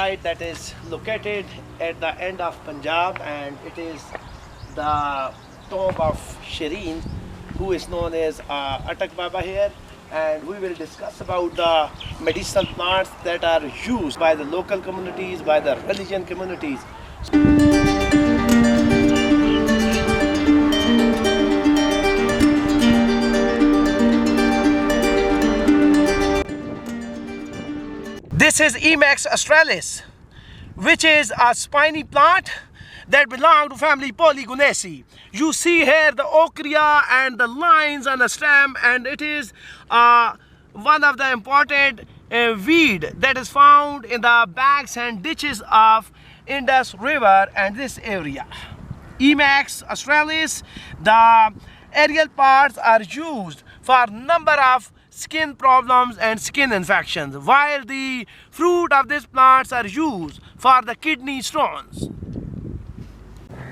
site that is located at the end of Punjab, and it is the tomb of Shireen, who is known as Atak Baba here, and we will discuss about the medicinal plants that are used by the local communities, by the religion communities. This is Rumex australis, which is a spiny plant that belongs to family Polygonaceae. You see here the ochrea and the lines on the stem, and it is one of the important weed that is found in the banks and ditches of Indus River and this area. Rumex australis, the aerial parts are used for number of skin problems and skin infections, while the fruit of these plants are used for the kidney stones.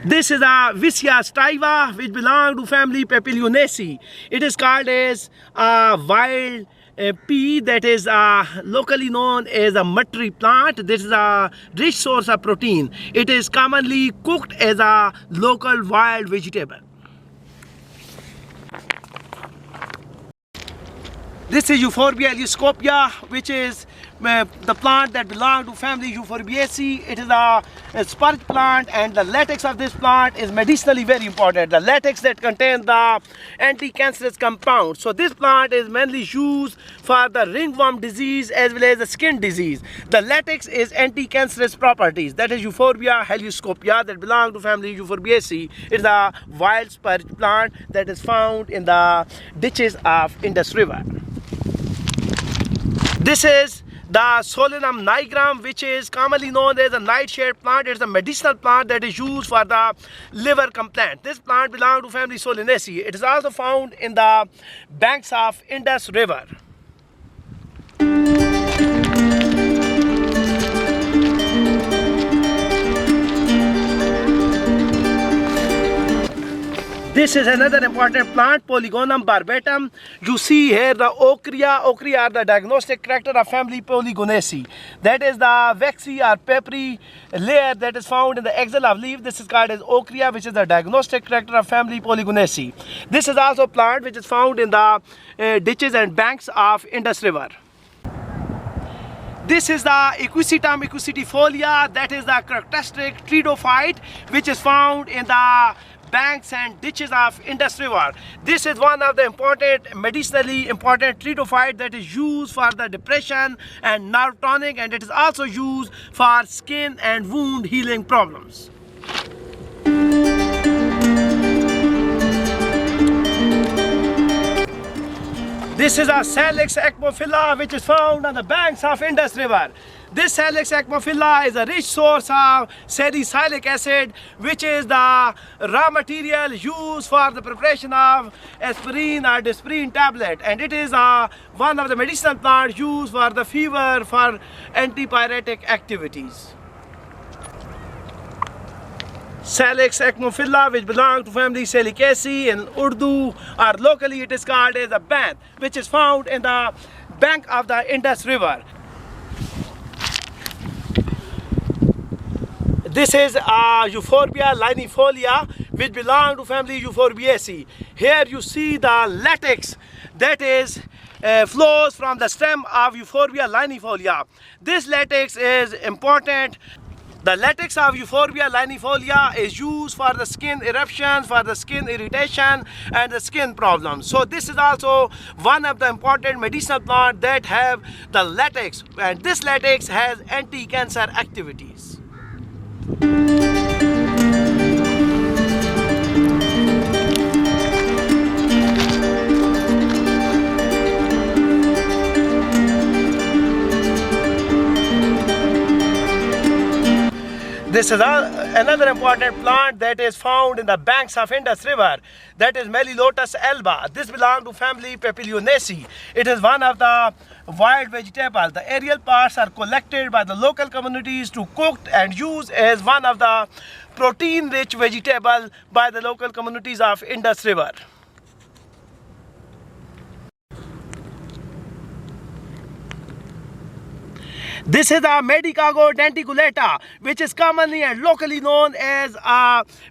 This is a Vicia sativa, which belongs to family Polygonaceae. It is called as a wild pea that is locally known as a muttery plant. This is a rich source of protein. It is commonly cooked as a local wild vegetable. This is Euphorbia helioscopia, which is the plant that belongs to family Euphorbia. It is a sparge plant, and the latex of this plant is medicinally very important. The latex that contains the anti-cancerous compounds. So this plant is mainly used for the ringworm disease as well as the skin disease. The latex is anti-cancerous properties. That is Euphorbia helioscopia that belongs to family Euphorbia. It is a wild sparge plant that is found in the ditches of Indus River. This is the Solanum nigrum, which is commonly known as a nightshade plant. It's a medicinal plant that is used for the liver complaint. This plant belongs to family Solanaceae. It is also found in the banks of Indus River. This is another important plant, Polygonum barbatum. You see here the ochrea. Ochrea are the diagnostic character of family Polygonaceae. That is the waxy or peppery layer that is found in the axil of leaf. This is called as ochrea, which is the diagnostic character of family Polygonaceae. This is also a plant which is found in the ditches and banks of Indus River. This is the Equisetum equisetifolia, that is the characteristic pteridophyte which is found in the banks and ditches of Indus River. This is one of the medicinally important pteridophyte that is used for the depression and nerve tonic, and it is also used for skin and wound healing problems. This is a Salix acmophylla which is found on the banks of Indus River. This Salix acmophylla is a rich source of salicylic acid, which is the raw material used for the preparation of aspirin or disprin tablet, and it is one of the medicinal plants used for the fever for antipyretic activities. Salix acmophylla, which belongs to family Salicaceae, in Urdu or locally it is called as a banth, which is found in the bank of the Indus River. This is Euphorbia linifolia, which belongs to family Euphorbia. Here you see the latex that is flows from the stem of Euphorbia linifolia. This latex is important. The latex of Euphorbia linifolia is used for the skin eruptions, for the skin irritation and the skin problems. So this is also one of the important medicinal plants that have the latex, and this latex has anti-cancer activities. This is another important plant that is found in the banks of Indus River. That is Melilotus alba. This belongs to family Polygonaceae. It is one of the wild vegetables. The aerial parts are collected by the local communities to cooked and used as one of the protein-rich vegetable by the local communities of Indus River. This is a Medicago denticulata, which is commonly and locally known as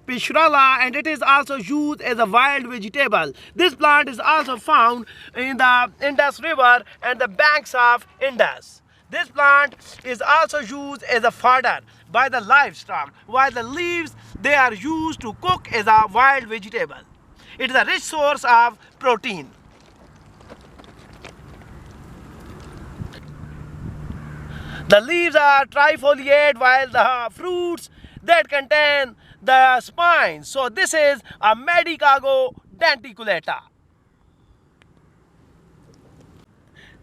Pishrala, and it is also used as a wild vegetable. This plant is also found in the Indus River and the banks of Indus. This plant is also used as a fodder by the livestock, while the leaves they are used to cook as a wild vegetable. It is a rich source of protein. The leaves are trifoliate, while the fruits that contain the spines. So this is a Medicago denticulata.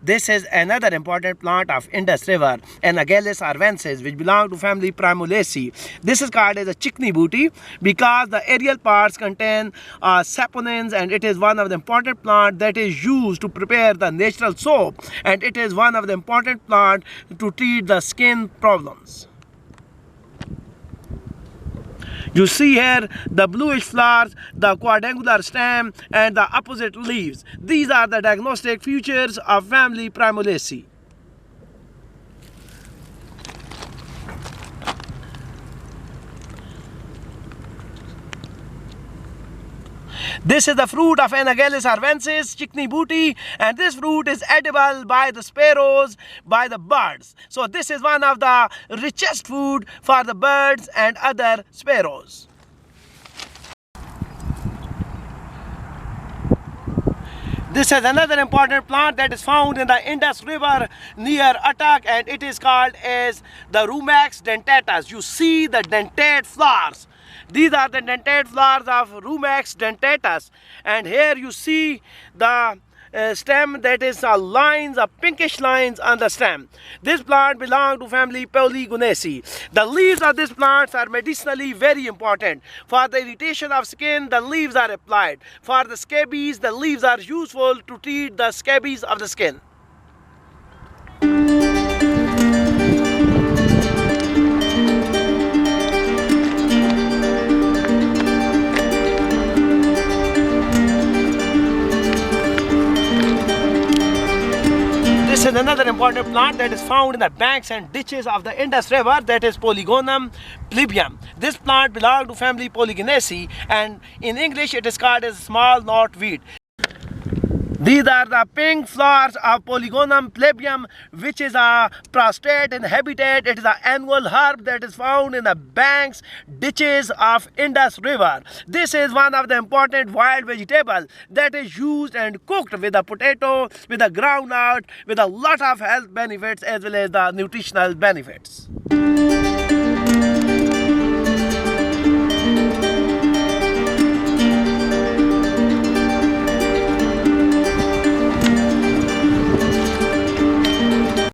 This is another important plant of Indus River, Anagallis arvensis, which belong to family Primulaceae. This is called as a chickney booty because the aerial parts contain saponins, and it is one of the important plants that is used to prepare the natural soap, and it is one of the important plants to treat the skin problems. You see here the bluish flowers, the quadrangular stem, and the opposite leaves. These are the diagnostic features of family Primulaceae. This is the fruit of Anagallis arvensis, chickney booty, and this fruit is edible by the sparrows, by the birds. So this is one of the richest food for the birds and other sparrows. This is another important plant that is found in the Indus River near Attock, and it is called as the Rumex dentatus. You see the dentate flowers. These are the dentate flowers of Rumex dentatus, and here you see the stem that is lines, pinkish lines on the stem. This plant belongs to family Polygonaceae. The leaves of these plants are medicinally very important. For the irritation of skin, the leaves are applied. For the scabies, the leaves are useful to treat the scabies of the skin. This is another important plant that is found in the banks and ditches of the Indus River, that is Polygonum, plebeium. This plant belongs to family Polygonaceae, and in English it is called as small knotweed. These are the pink flowers of Polygonum plebeium, which is a prostrate in habitat. It is an annual herb that is found in the banks, ditches of Indus River. This is one of the important wild vegetables that is used and cooked with a potato, with a groundnut, with a lot of health benefits as well as the nutritional benefits.